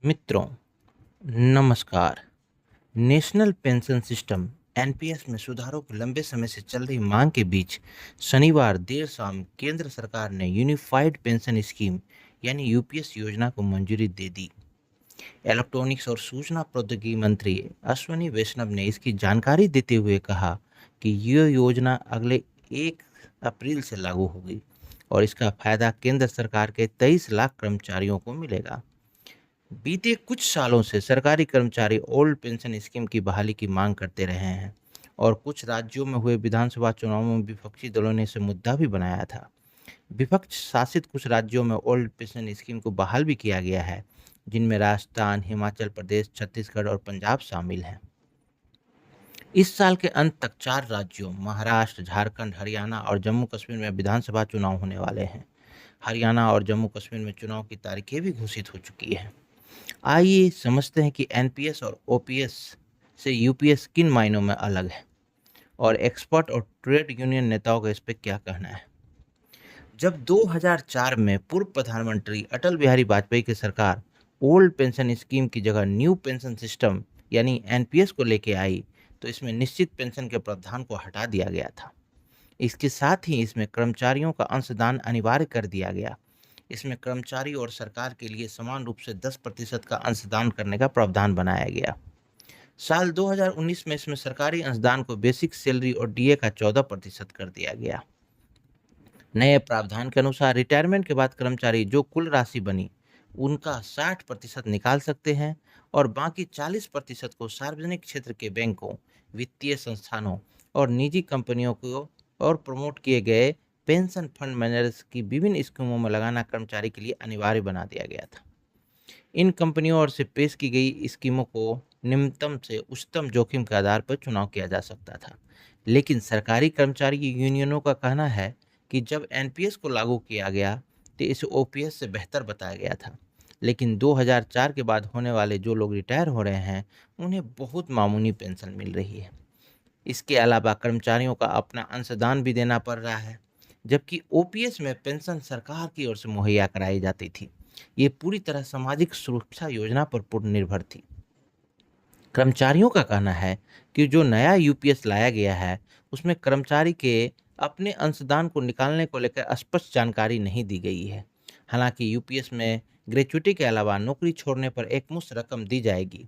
मित्रों, नमस्कार। National pension system NPS में सुधारों की लंबे समय से चल रही मांग के बीच शनिवार देर शाम केंद्र सरकार ने यूनिफाइड पेंशन स्कीम यानी यूपीएस योजना को मंजूरी दे दी। इलेक्ट्रॉनिक्स और सूचना प्रौद्योगिकी मंत्री अश्विनी वैष्णव ने इसकी जानकारी देते हुए कहा कि यह योजना अगले 1 अप्रैल से लागू होगी और इसका फायदा केंद्र सरकार के 23 लाख कर्मचारियों को मिलेगा। बीते कुछ सालों से सरकारी कर्मचारी ओल्ड पेंशन स्कीम की बहाली की मांग करते रहे हैं और कुछ राज्यों में हुए विधानसभा चुनावों में विपक्षी दलों ने इसे मुद्दा भी बनाया था। विपक्ष शासित कुछ राज्यों में ओल्ड पेंशन स्कीम को बहाल भी किया गया है, जिनमें राजस्थान, हिमाचल प्रदेश, छत्तीसगढ़ और पंजाब शामिल हैं। इस साल के अंत तक 4 राज्यों महाराष्ट्र, झारखंड, हरियाणा और जम्मू कश्मीर में विधानसभा चुनाव होने वाले हैं। हरियाणा और जम्मू कश्मीर में चुनाव की तारीखें भी घोषित हो चुकी हैं। आइए समझते हैं कि एनपीएस और ओपीएस से यूपीएस किन मायनों में अलग है और एक्सपर्ट और ट्रेड यूनियन नेताओं का इस पे क्या कहना है। जब 2004 में पूर्व प्रधानमंत्री अटल बिहारी वाजपेयी की सरकार ओल्ड पेंशन स्कीम की जगह न्यू पेंशन सिस्टम यानी एनपीएस को लेके आई, तो इसमें निश्चित पेंशन के प्रावधान को हटा दिया गया था। इसके साथ ही इसमें कर्मचारियों का अंशदान अनिवार्य कर दिया गया। इसमें कर्मचारी और सरकार के लिए समान रूप से 10% का अंशदान करने का प्रावधान बनाया गया। साल 2019 में इसमें सरकारी अंशदान को बेसिक सैलरी और डीए का 14% कर दिया गया। नए प्रावधान के अनुसार रिटायरमेंट के बाद कर्मचारी जो कुल राशि बनी उनका 60% निकाल सकते हैं और बाकी 40% को सार्वजनिक क्षेत्र के बैंकों, वित्तीय संस्थानों और निजी कंपनियों को और प्रमोट किए गए पेंशन फंड मैनेजर्स की विभिन्न स्कीमों में लगाना कर्मचारी के लिए अनिवार्य बना दिया गया था। इन कंपनियों और से पेश की गई स्कीमों को निम्नतम से उच्चतम जोखिम के आधार पर चुनाव किया जा सकता था। लेकिन सरकारी कर्मचारी यूनियनों का कहना है कि जब एनपीएस को लागू किया गया तो इसे ओपीएस से बेहतर बताया गया था। लेकिन 2004 के बाद होने वाले जो लोग रिटायर हो रहे हैं उन्हें बहुत मामूली पेंशन मिल रही है। इसके अलावा कर्मचारियों का अपना अंशदान भी देना पड़ रहा है, जबकि ओपीएस में पेंशन सरकार की ओर से मुहैया कराई जाती थी। ये पूरी तरह सामाजिक सुरक्षा योजना पर पूर्ण निर्भर थी। कर्मचारियों का कहना है कि जो नया यूपीएस लाया गया है उसमें कर्मचारी के अपने अंशदान को निकालने को लेकर स्पष्ट जानकारी नहीं दी गई है। हालांकि यूपीएस में ग्रेच्युटी के अलावा नौकरी छोड़ने पर एकमुश्त रकम दी जाएगी।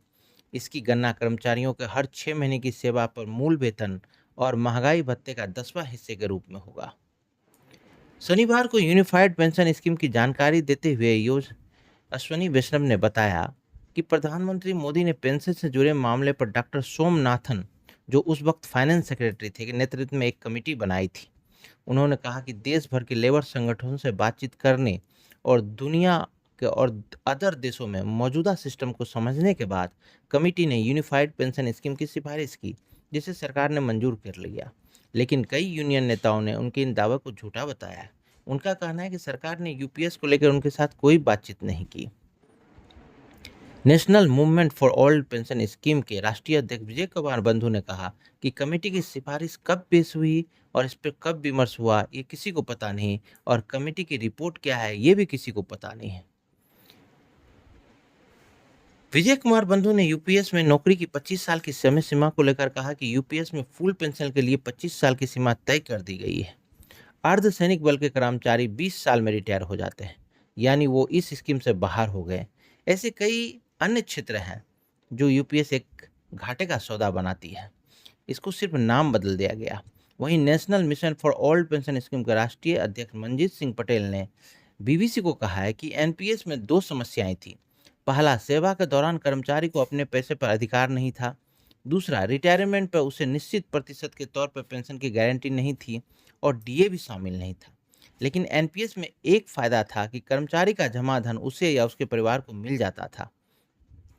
इसकी गणना कर्मचारियों के हर 6 महीने की सेवा पर मूल वेतन और महंगाई भत्ते का 10वां हिस्से के रूप में होगा। शनिवार को यूनिफाइड पेंशन स्कीम की जानकारी देते हुए अश्वनी वैष्णव ने बताया कि प्रधानमंत्री मोदी ने पेंशन से जुड़े मामले पर डॉक्टर सोमनाथन, जो उस वक्त फाइनेंस सेक्रेटरी थे, के नेतृत्व में एक कमेटी बनाई थी। उन्होंने कहा कि देश भर के लेबर संगठनों से बातचीत करने और दुनिया के और अदर देशों में मौजूदा सिस्टम को समझने के बाद कमेटी ने यूनिफाइड पेंशन स्कीम की सिफारिश की, जिसे सरकार ने मंजूर कर लिया। लेकिन कई यूनियन नेताओं ने उनके इन दावे को झूठा बताया है। उनका कहना है कि सरकार ने यूपीएस को लेकर उनके साथ कोई बातचीत नहीं की। National movement for old pension scheme के राष्ट्रीय अध्यक्ष विजय कुमार बंधु ने कहा कि कमेटी की सिफारिश कब पेश हुई और इस पर कब विमर्श हुआ ये किसी को पता नहीं, और कमेटी की रिपोर्ट क्या है ये भी किसी को पता नहीं है। विजय कुमार बंधु ने यूपीएस में नौकरी की 25 साल की समय सीमा को लेकर कहा कि यूपीएस में फुल पेंशन के लिए 25 साल की सीमा तय कर दी गई है। अर्धसैनिक बल के कर्मचारी 20 साल में रिटायर हो जाते हैं, यानी वो इस स्कीम से बाहर हो गए। ऐसे कई अन्य क्षेत्र हैं जो यूपीएस एक घाटे का सौदा बनाती है। इसको सिर्फ नाम बदल दिया गया। वहीं national mission for old pension scheme के राष्ट्रीय अध्यक्ष मंजीत सिंह पटेल ने बीबीसी को कहा है कि एनपीएस में 2 समस्याएं थी। पहला, सेवा के दौरान कर्मचारी को अपने पैसे पर अधिकार नहीं था। दूसरा, रिटायरमेंट पर उसे निश्चित प्रतिशत के तौर पर पेंशन की गारंटी नहीं थी और डीए भी शामिल नहीं था। लेकिन एनपीएस में एक फायदा था कि कर्मचारी का जमा धन उसे या उसके परिवार को मिल जाता था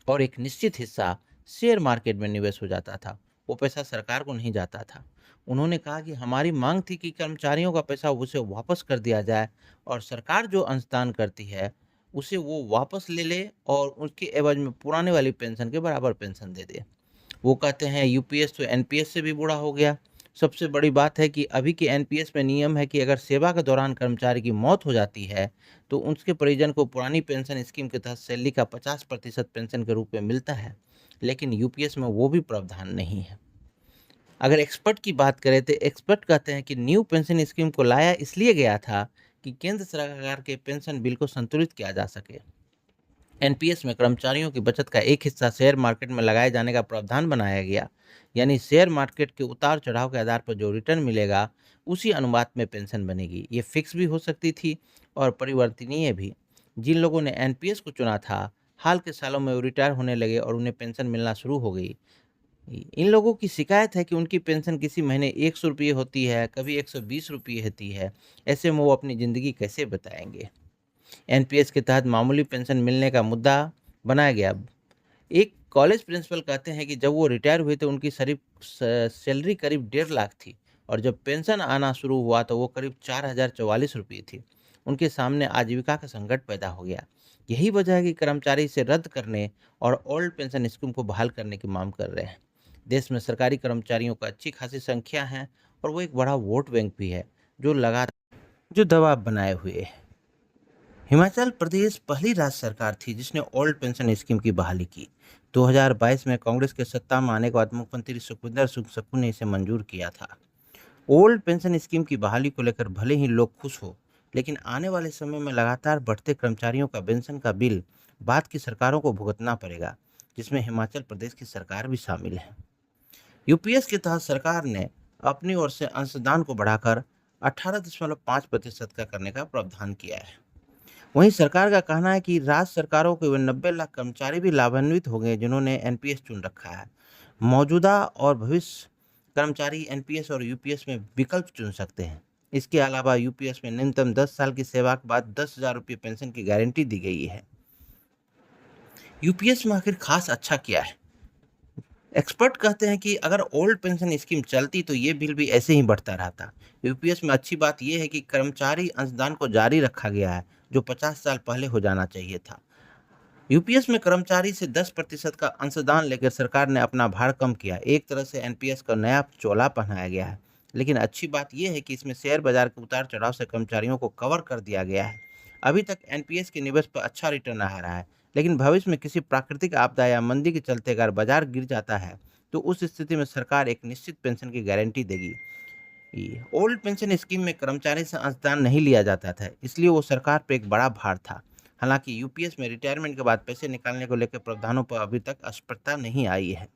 और एक निश्चित हिस्सा शेयर मार्केट में निवेश हो जाता था। वो पैसा सरकार को नहीं जाता था। उन्होंने कहा कि हमारी मांग थी कि कर्मचारियों का पैसा उसे वापस कर दिया जाए और सरकार जो अंशदान करती है उसे वो वापस ले ले और उसके एवज में पुराने वाली पेंशन के बराबर पेंशन दे दे। वो कहते हैं यूपीएस तो एनपीएस से भी बुरा हो गया। सबसे बड़ी बात है कि अभी के एनपीएस में नियम है कि अगर सेवा के दौरान कर्मचारी की मौत हो जाती है, तो उसके परिजन को पुरानी पेंशन स्कीम के तहत सैलरी का 50% पेंशन के रूप में मिलता है, लेकिन यूपीएस में वो भी प्रावधान नहीं है। अगर एक्सपर्ट की बात करें तो एक्सपर्ट कहते हैं कि न्यू पेंशन स्कीम को लाया इसलिए गया था कि केंद्र सरकार के पेंशन बिल को संतुलित किया जा सके। एनपीएस में कर्मचारियों की बचत का एक हिस्सा शेयर मार्केट में लगाए जाने का प्रावधान बनाया गया, यानी शेयर मार्केट के उतार चढ़ाव के आधार पर जो रिटर्न मिलेगा उसी अनुपात में पेंशन बनेगी। ये फिक्स भी हो सकती थी और परिवर्तनीय भी। जिन लोगों ने एनपीएस को चुना था, हाल के सालों में वो रिटायर होने लगे और उन्हें पेंशन मिलना शुरू हो गई। इन लोगों की शिकायत है कि उनकी पेंशन किसी महीने 100 रुपये होती है, कभी 120 रुपये होती है। ऐसे में वो अपनी ज़िंदगी कैसे बताएंगे। एनपीएस के तहत मामूली पेंशन मिलने का मुद्दा बनाया गया। एक कॉलेज प्रिंसिपल कहते हैं कि जब वो रिटायर हुए तो उनकी सैलरी करीब 1.5 लाख थी और जब पेंशन आना शुरू हुआ तो वो करीब 4,044 रुपये थी। उनके सामने आजीविका का संकट पैदा हो गया। यही वजह है कि कर्मचारी इसे रद्द करने और ओल्ड पेंशन स्कीम को बहाल करने की मांग कर रहे हैं। देश में सरकारी कर्मचारियों का अच्छी खासी संख्या है और वो एक बड़ा वोट बैंक भी है जो लगातार दबाव बनाए हुए है। हिमाचल प्रदेश पहली राज्य सरकार थी जिसने ओल्ड पेंशन स्कीम की बहाली की। 2022 में कांग्रेस के सत्ता में आने के बाद मुख्यमंत्री सुखविंदर सिंह सुक्खू ने इसे मंजूर किया था। ओल्ड पेंशन स्कीम की बहाली को लेकर भले ही लोग खुश हो, लेकिन आने वाले समय में लगातार बढ़ते कर्मचारियों का पेंशन का बिल बाद की सरकारों को भुगतना पड़ेगा, जिसमें हिमाचल प्रदेश की सरकार भी शामिल है। यूपीएस के तहत सरकार ने अपनी ओर से अंशदान को बढ़ाकर 18.5% का करने का प्रावधान किया है। वहीं सरकार का कहना है कि राज्य सरकारों के वे 90 लाख कर्मचारी भी लाभान्वित होंगे जिन्होंने एनपीएस चुन रखा है। मौजूदा और भविष्य कर्मचारी एनपीएस और यूपीएस में विकल्प चुन सकते हैं। इसके अलावा यूपीएस में न्यूनतम 10 साल की सेवा के बाद 10,000 रुपये पेंशन की गारंटी दी गई है। यूपीएस में आखिर खास अच्छा क्या है? एक्सपर्ट कहते हैं कि अगर ओल्ड पेंशन स्कीम चलती तो ये बिल भी ऐसे ही बढ़ता रहता। यूपीएस में अच्छी बात यह है कि कर्मचारी अंशदान को जारी रखा गया है, जो 50 साल पहले हो जाना चाहिए था। यूपीएस में कर्मचारी से 10% का अंशदान लेकर सरकार ने अपना भार कम किया। एक तरह से एनपीएस का नया चोला पहनाया गया है। लेकिन अच्छी बात यह है कि इसमें शेयर बाजार के उतार चढ़ाव से कर्मचारियों को कवर कर दिया गया है। अभी तक एनपीएस के निवेश पर अच्छा रिटर्न आ रहा है, लेकिन भविष्य में किसी प्राकृतिक आपदा या मंदी के चलते अगर बाजार गिर जाता है तो उस स्थिति में सरकार एक निश्चित पेंशन की गारंटी देगी। ओल्ड पेंशन स्कीम में कर्मचारी से अंशदान नहीं लिया जाता था, इसलिए वो सरकार पर एक बड़ा भार था। हालांकि यूपीएस में रिटायरमेंट के बाद पैसे निकालने को लेकर प्रावधानों पर अभी तक स्पष्टता नहीं आई है।